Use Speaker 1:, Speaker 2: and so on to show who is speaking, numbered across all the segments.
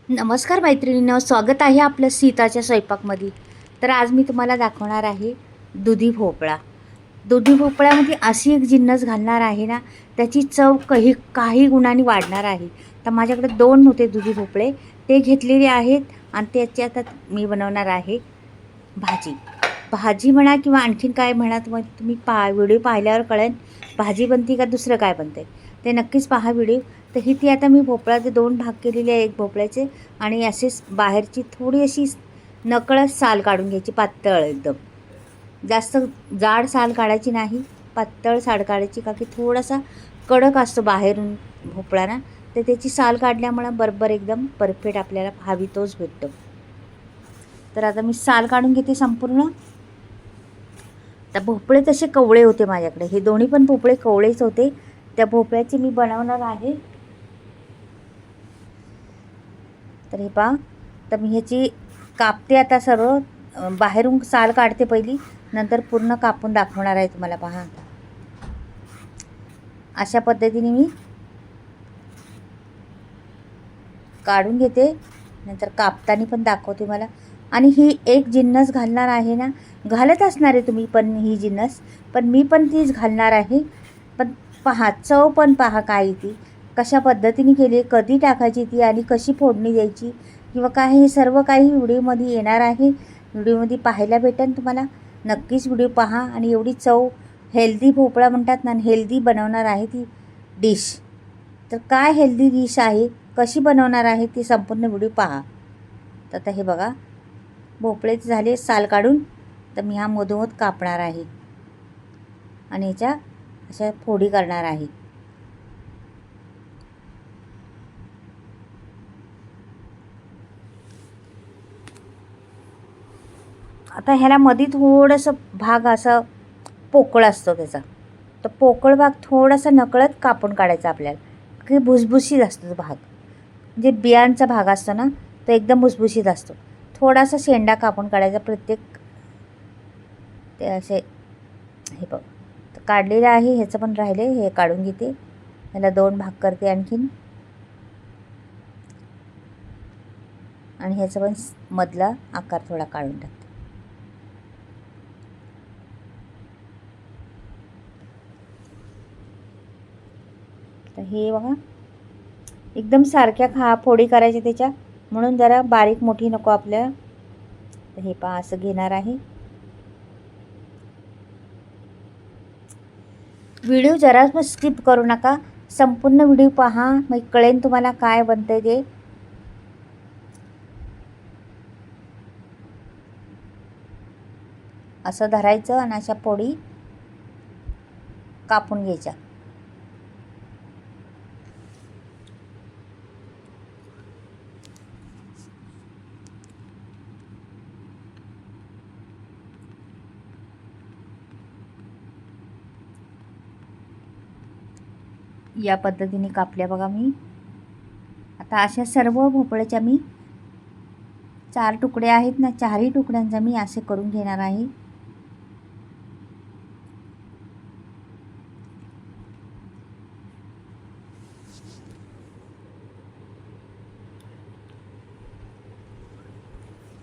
Speaker 1: नमस्कार मैत्रिणींनो, स्वागत आहे आपलं सीताच्या स्वयंपाकमध्ये. तर आज मी तुम्हाला दाखवणार आहे दुधी भोपळा. दुधी भोपळ्यामध्ये अशी एक जिन्नस घालणार आहे ना, त्याची चव काही गुणांनी वाढणार आहे. तर माझ्याकडे 2 होते दुधी भोपळे, ते घेतलेले आहेत आणि त्याची आता मी बनवणार आहे भाजी. भाजी म्हणा किंवा आणखीन काय म्हणा, तुम्ही व्हिडिओ पाहिल्यावर कळेल भाजी बनते का दुसरं काय बनते. ते नक्कीच पहा व्हिडिओ. तर ही ती आता मी भोपळाचे 2 भाग केलेले आहे, एक भोपळ्याचे आणि असेच बाहेरची थोडी अशी नकळत साल काढून घ्यायची, पातळ एकदम. जास्त जाड साल काढायची नाही, पातळ साल काढायची, का की थोडासा कडक असतो बाहेरून भोपळा ना, तर त्याची साल काढल्यामुळे बरोबर एकदम परफेक्ट आपल्याला हवी तोच भेटतो. तर आता मी साल काढून घेते संपूर्ण. तर भोपळे तसे कवळे होते माझ्याकडे, हे दोन्ही पण भोपळे कवळेच होते. त्या भोपळ्याची मी बनवणार आहे. तर हे पहा, तर मी ह्याची कापते आता सर्व. बाहेरून साल काढते पहिली, नंतर पूर्ण कापून दाखवणार आहे तुम्हाला. पहा, अशा पद्धतीने मी काढून घेते, नंतर कापताना पण दाखवते मला. आणि ही एक जिन्नस घालणार आहे ना, घालत असणार आहे तुम्ही पण ही जिन्नस, पण मी पण तीच घालणार आहे. पण पहा, चव पण पहा काय ती कशा पद्धतीने केली, कधी टाकायची ती आणि कशी फोडणी द्यायची किंवा काय, हे सर्व काही व्हिडिओमध्ये येणार आहे. व्हिडिओमध्ये पाहायला भेटेल तुम्हाला. नक्कीच व्हिडिओ पहा. आणि एवढी चव, हेल्दी भोपळा म्हणतात ना, हेल्दी बनवणार आहे ती डिश. तर काय हेल्दी डिश आहे, कशी बनवणार आहे ती संपूर्ण व्हिडिओ पहा. तर आता हे बघा, भोपळेच झाले साल काढून. तर मी हा मधोमध कापणार आहे आणि ह्याच्या अशा फोडी करणार आहे. आता ह्याला मध्ये थोडंसं भाग असा पोकळ असतो त्याचा, तर पोकळ भाग थोडासा नकळत कापून काढायचा आपल्याला, की भुसभुशीत असतो तो भाग. जे बियांचा भाग असतो ना, तो एकदम भुसभुशीत असतो. थोडासा शेंडा कापून काढायचा प्रत्येक. ते असे हे बघ, तर काढलेलं आहे. ह्याचं पण राहिले, हे काढून घेते. ह्याला 2 भाग करते आणखीन, आणि ह्याचा पण मधला आकार थोडा काढून टाकते. तर हे बघा, एकदम सारख्या फोडी करायची त्याच्या, म्हणून जरा बारीक मोठी नको आपल्याला. तर हे पहा, असं घेणार आहे. व्हिडिओ जरा पण स्किप करू नका, संपूर्ण व्हिडिओ पहा, मग कळेल तुम्हाला काय बनतंय ते. असं धरायचं आणि अशा फोडी कापून घ्यायच्या. या पद्धतीने कापल्या बघा मी. आता अशा सर्व भोपळ्याच्या मी 4 तुकडे आहेत ना, 4ही तुकड्यांचा मी असे करून घेणार आहे.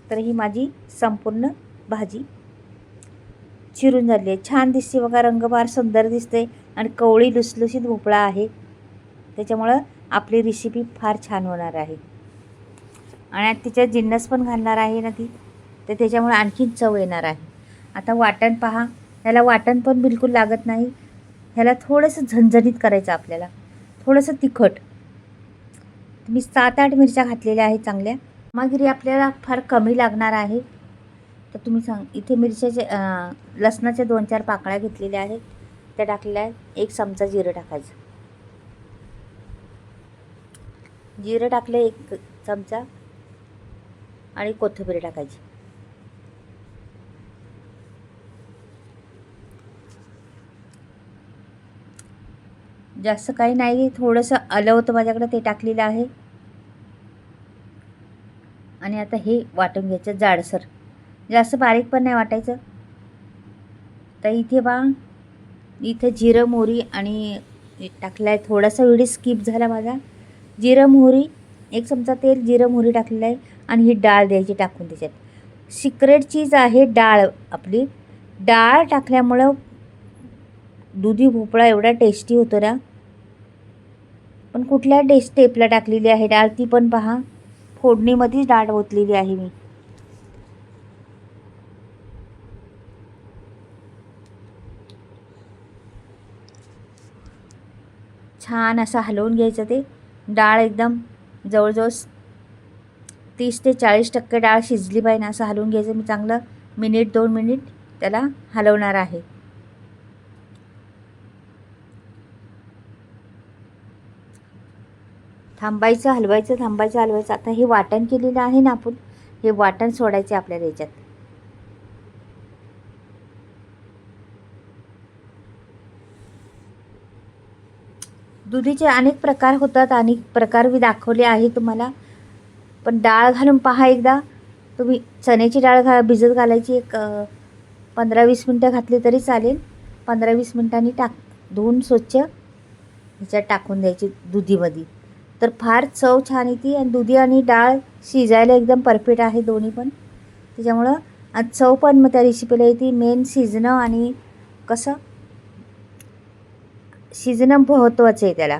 Speaker 1: तर ही माझी संपूर्ण भाजी चिरून झाली आहे. छान दिसते बघा, रंग फार सुंदर दिसते आणि कवळी लुसलुशीत भोपळा आहे, त्याच्यामुळं आपली रेसिपी फार छान होणार आहे. आणि तिच्यात जिन्नस पण घालणार आहे ना ती, तर त्याच्यामुळे आणखीन चव येणार आहे. आता वाटण पहा, ह्याला वाटण पण बिलकुल लागत नाही. ह्याला थोडंसं झणझणीत करायचं आपल्याला, थोडंसं तिखट. मी 7-8 मिरच्या घातलेल्या आहेत चांगल्या. सामग्री आपल्याला फार कमी लागणार आहे. तर तुम्ही इथे मिरच्याचे लसणाच्या 2-4 पाकळ्या घेतलेल्या आहेत, त्या टाकलेल्या आहेत. 1 चमचा जिरं टाकायचं. जिरं टाकले 1 चमचा, आणि कोथिंबीर टाकायची. जास्त काही नाही, थोडंसं आलं होतं माझ्याकडे, ते टाकलेलं आहे. आणि आता हे वाटून घ्यायचं जाडसर, जास्त बारीक पण नाही वाटायचं. तर इथे बा, इथे जिरं मोहरी आणि टाकलं आहे. थोडासा व्हिडिओ स्किप झाला माझा. जिरं मोहरी 1 चमचा तेल, जिरं, मोहरी टाकलेलं आहे आणि ही डाळ द्यायची टाकून त्याच्यात. सिक्रेट चीज आहे डाळ आपली. डाळ टाकल्यामुळं दुधी भोपळा एवढा टेस्टी होतो ना. पण कुठल्या स्टेपला टाकलेली आहे डाळ ती पण पहा. फोडणीमध्येच डाळ ओतलेली आहे मी. छान असं हलवून घ्यायचं ते. डाळ एकदम जवळजवळ 30 ते 40% डाळ शिजली पाहिजे ना, असं हलवून घ्यायचं. मी चांगलं 1-2 मिनिट त्याला हलवणार आहे. हलवायचं. आता हे वाटण केलेलं आहे ना आपण, हे वाटण सोडायचे आपल्याला याच्यात. दुधीचे अनेक प्रकार होतात, अनेक प्रकार मी दाखवले आहे तुम्हाला. पण डाळ घालून पहा एकदा तुम्ही. चण्याची डाळ भिजत घालायची, एक 15-20 मिनटं घातली तरी चालेल. 15-20 मिनटांनी धुवून स्वच्छ ह्याच्यात टाकून द्यायची दुधीमध्ये. तर फार चव छान येते आणि दुधी आणि डाळ शिजायला एकदम परफेक्ट आहे दोन्ही पण. त्याच्यामुळं चव पण मग त्या रेसिपीला येते. मेन शिजणं आणि कसं शिजणं महत्त्वाचं आहे त्याला.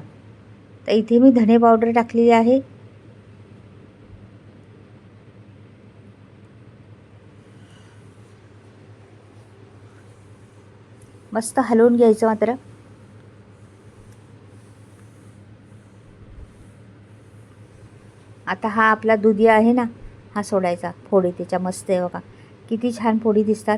Speaker 1: तर इथे मी धने पावडर टाकलेली आहे. मस्त हलवून घ्यायचं मात्र. आता हा आपला दुधी आहे ना, हा सोडायचा. फोडी त्याच्या मस्त आहे बघा, किती छान फोडी दिसतात.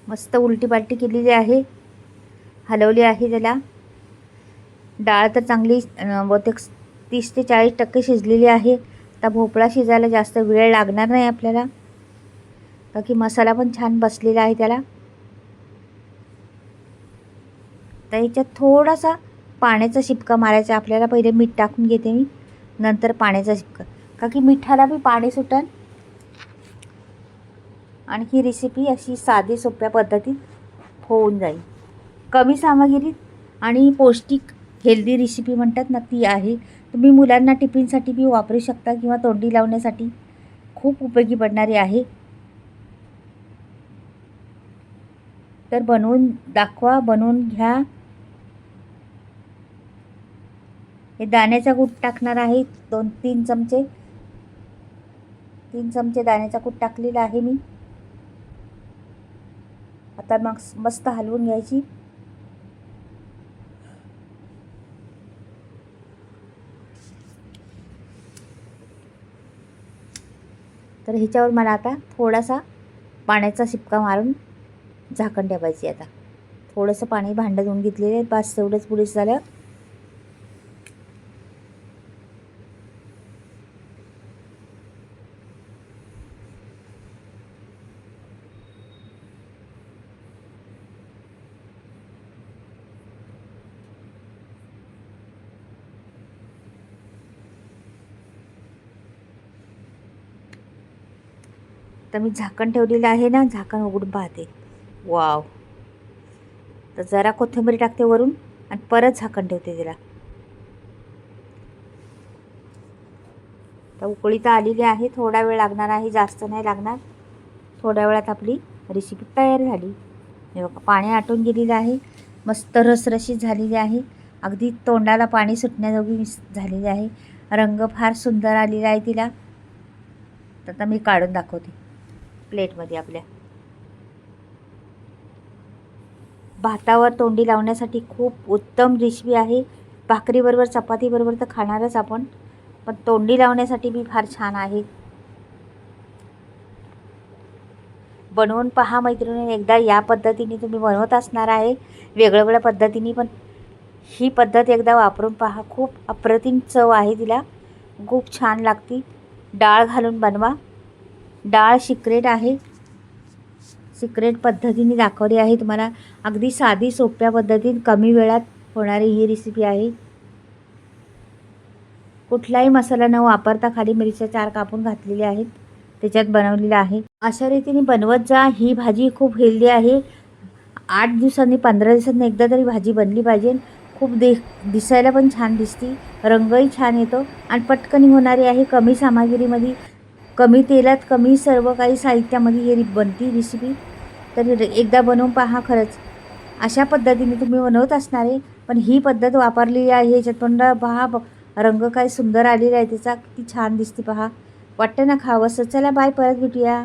Speaker 1: मस्त उलटी पालटी केलेली आहे, हलवली आहे त्याला. डाळ तर चांगली बहुतेक 30 ते 40% शिजलेली आहे. आता भोपळा शिजायला जास्त वेळ लागणार नाही आपल्याला, बाकी मसाला पण छान बसलेला आहे त्याला. तर याच्यात थोडासा पाण्याचा शिपका मारायचा आपल्याला. पहिले मीठ टाकून घेते मी, नंतर पाण्याचा शिपका, का की मिठाला बी पाणी सुटन. आणि ही रेसिपी अशी साधी सोप्या पद्धतीत होऊन जाईल. कमी सामग्रीत आणि पौष्टिक हेल्दी रेसिपी म्हणतात ना, ती आहे. तुम्ही मुलांना टिफिनसाठी बी वापरू शकता किंवा तोंडी लावण्यासाठी खूप उपयोगी पडणारी आहे. तर बनवून दाखवा, बनवून घ्या. हे दाण्याचा कूट टाकणार आहे 2-3 चमचे. 3 चमचे दाण्याचा कूट टाकलेला आहे मी. आता मग मस्त हलवून घ्यायची. तर ह्याच्यावर मला आता थोडासा पाण्याचा शिपका मारून झाकण ठेवायची. आता थोडंसं पाणी भांडं धुवून घेतलेलं आहे, बस तेवढंच पुरेसं झालं. तर मी झाकण ठेवलेलं आहे ना, झाकण उघडून पाहते. वाव. तर जरा कोथिंबीर टाकते वरून आणि परत झाकण ठेवते त्याला. तर उकळी तर आलेली आहे, थोडा वेळ लागणार आहे, जास्त नाही लागणार. थोड्या वेळात आपली रेसिपी तयार झाली. हे बघा, पाणी आटून गेलेलं आहे, मस्त रसरशीत झालेली आहे, अगदी तोंडाला पाणी सुटण्याजोगी झालेली आहे. रंग फार सुंदर आलेला आहे तिला. तर आता मी काढून दाखवते प्लेटमध्ये आपल्या. भातावर तोंडी लावण्यासाठी खूप उत्तम रेसिपी आहे. भाकरीबरोबर चपातीबरोबर तर खाणारच आपण, पण तोंडी लावण्यासाठी बी फार छान आहे. बनवून पहा मैत्रिणी एकदा. या पद्धतीने तुम्ही बनवत असणार आहे वेगळ्या वेगळ्या पद्धतीने, पण ही पद्धत एकदा वापरून पहा. खूप अप्रतिम चव आहे तिला, खूप छान लागते. डाळ घालून बनवा. डाळ सिक्रेट आहे, सिक्रेट पद्धतीने दाखवली आहे तुम्हाला. अगदी साधी सोप्या पद्धतीत कमी वेळात होणारी ही रेसिपी आहे. कुठलाही मसाला न वापरता खाली मिरच्या 4 कापून घातलेल्या आहेत, त्याच्यात बनवलेलं आहे. अशा रीतीने बनवत जा. ही भाजी खूप हेल्दी आहे. 8 दिवसांनी 15 दिवसांनी एकदा तरी भाजी बनली पाहिजे. खूप दिसायला पण छान दिसती, रंगही छान येतो आणि पटकन होणारी आहे. कमी सामग्रीमध्ये, कमी तेलात, कमी सर्व काही साहित्यामध्ये ही बनती रेसिपी. तर एकदा बनवून पहा. खरंच अशा पद्धतीने तुम्ही बनवत असणार आहे, पण ही पद्धत वापरलेली आहे. ह्याच्यात पण पहा रंग काय सुंदर आलेला आहे त्याचा, किती छान दिसते पहा. वाटतं ना खावंसं. चला बाय, परत भेटूया.